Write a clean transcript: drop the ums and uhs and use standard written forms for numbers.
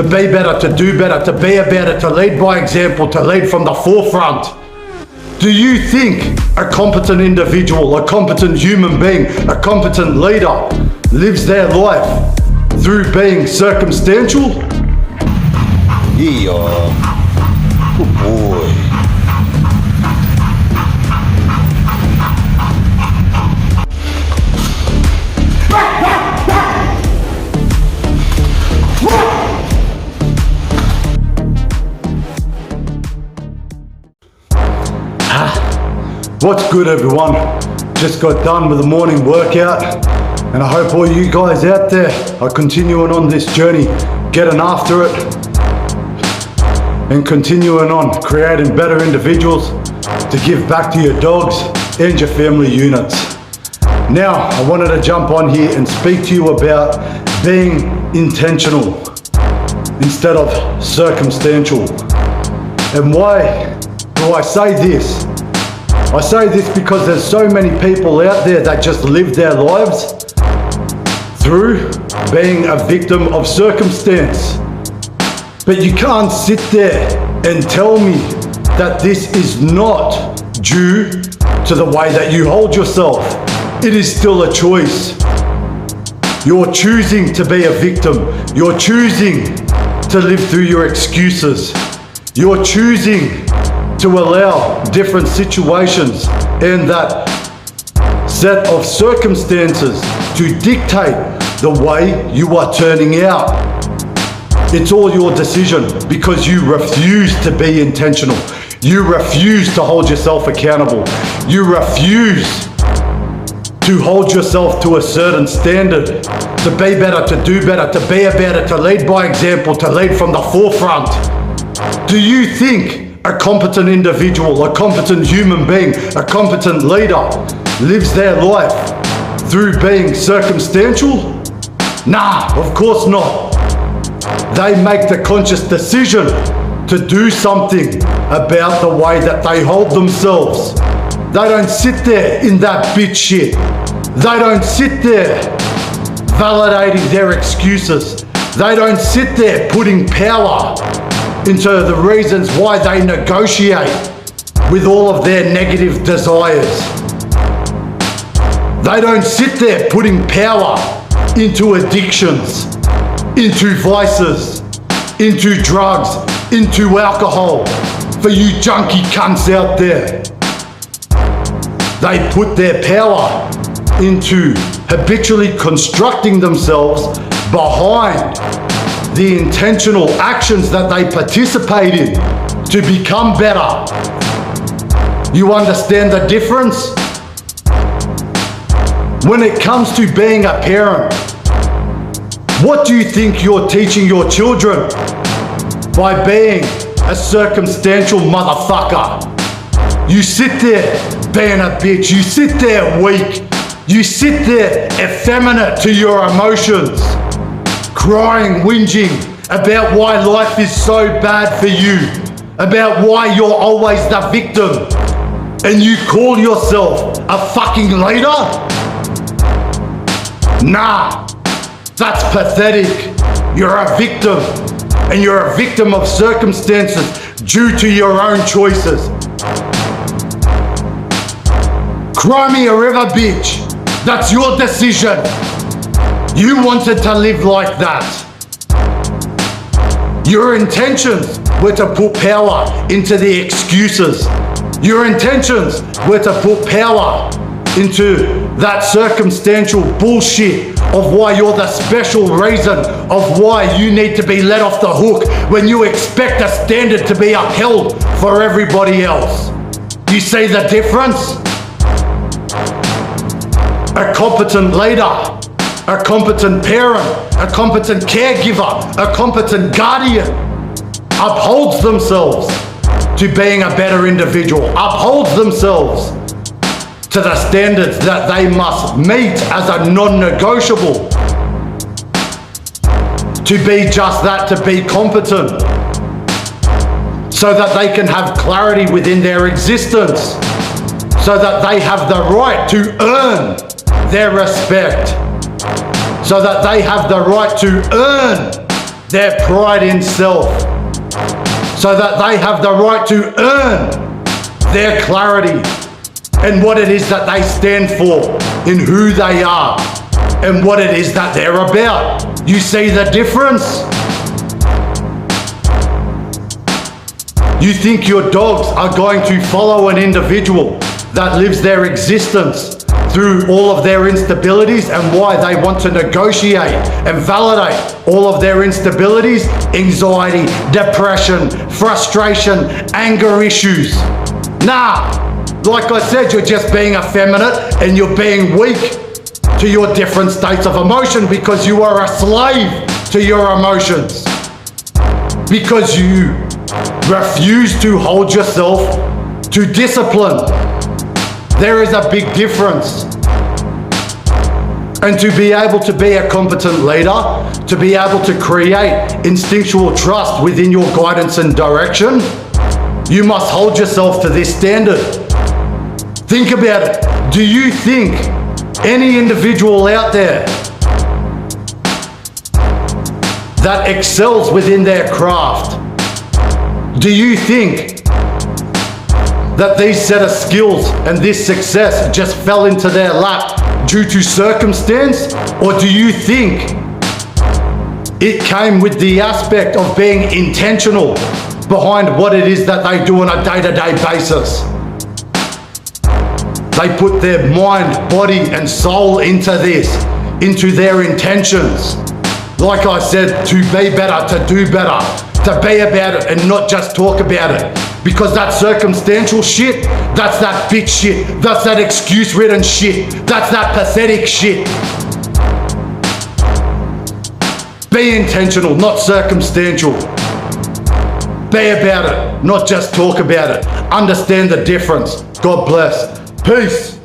to be better, to do better, to be a better, to lead by example, to lead from the forefront. Do you think a competent individual, a competent human being, a competent leader lives their life through being circumstantial? Yeah, good boy. What's good, everyone? Just got done with the morning workout, and I hope all you guys out there are continuing on this journey, getting after it, and continuing on creating better individuals to give back to your dogs and your family units. Now, I wanted to jump on here and speak to you about being intentional instead of circumstantial. And why do I say this? I say this because there's so many people out there that just live their lives through being a victim of circumstance. But you can't sit there and tell me that this is not due to the way that you hold yourself. It is still a choice. You're choosing to be a victim. You're choosing to live through your excuses. You're choosing to allow different situations and that set of circumstances to dictate the way you are turning out. It's all your decision because you refuse to be intentional. You refuse to hold yourself accountable. You refuse to hold yourself to a certain standard, to be better, to do better, to be a better, to lead by example, to lead from the forefront. Do you think a competent individual, a competent human being, a competent leader lives their life through being circumstantial? Nah, of course not. They make the conscious decision to do something about the way that they hold themselves. They don't sit there in that bitch shit. They don't sit there validating their excuses. They don't sit there putting power into the reasons why they negotiate with all of their negative desires. They don't sit there putting power into addictions, into vices, into drugs, into alcohol. For you junkie cunts out there, they put their power into habitually constructing themselves behind the intentional actions that they participate in to become better. You understand the difference? When it comes to being a parent, what do you think you're teaching your children by being a circumstantial motherfucker? You sit there being a bitch. You sit there weak. You sit there effeminate to your emotions, crying, whinging about why life is so bad for you, about why you're always the victim, and you call yourself a fucking leader? Nah, that's pathetic. You're a victim, and you're a victim of circumstances due to your own choices. Cry me a river, bitch. That's your decision. You wanted to live like that. Your intentions were to put power into the excuses. Your intentions were to put power into that circumstantial bullshit of why you're the special reason of why you need to be let off the hook when you expect a standard to be upheld for everybody else. You see the difference? A competent leader, a competent parent, a competent caregiver, a competent guardian upholds themselves to being a better individual, upholds themselves to the standards that they must meet as a non-negotiable. To be just that, to be competent, so that they can have clarity within their existence, so that they have the right to earn their respect, so that they have the right to earn their pride in self, so that they have the right to earn their clarity and what it is that they stand for, in who they are, and what it is that they're about. You see the difference? You think your dogs are going to follow an individual that lives their existence through all of their instabilities, and why they want to negotiate and validate all of their instabilities, anxiety, depression, frustration, anger issues. Nah, like I said, you're just being effeminate and you're being weak to your different states of emotion, because you are a slave to your emotions. Because you refuse to hold yourself to discipline. There is a big difference. And to be able to be a competent leader, to be able to create instinctual trust within your guidance and direction, you must hold yourself to this standard. Think about it. Do you think any individual out there that excels within their craft, do you think that these set of skills and this success just fell into their lap due to circumstance? Or do you think it came with the aspect of being intentional behind what it is that they do on a day-to-day basis? They put their mind, body, and soul into this, into their intentions. Like I said, to be better, to do better, to be about it and not just talk about it. Because that circumstantial shit, that's that bitch shit, that's that excuse-ridden shit, that's that pathetic shit. Be intentional, not circumstantial. Be about it, not just talk about it. Understand the difference. God bless. Peace.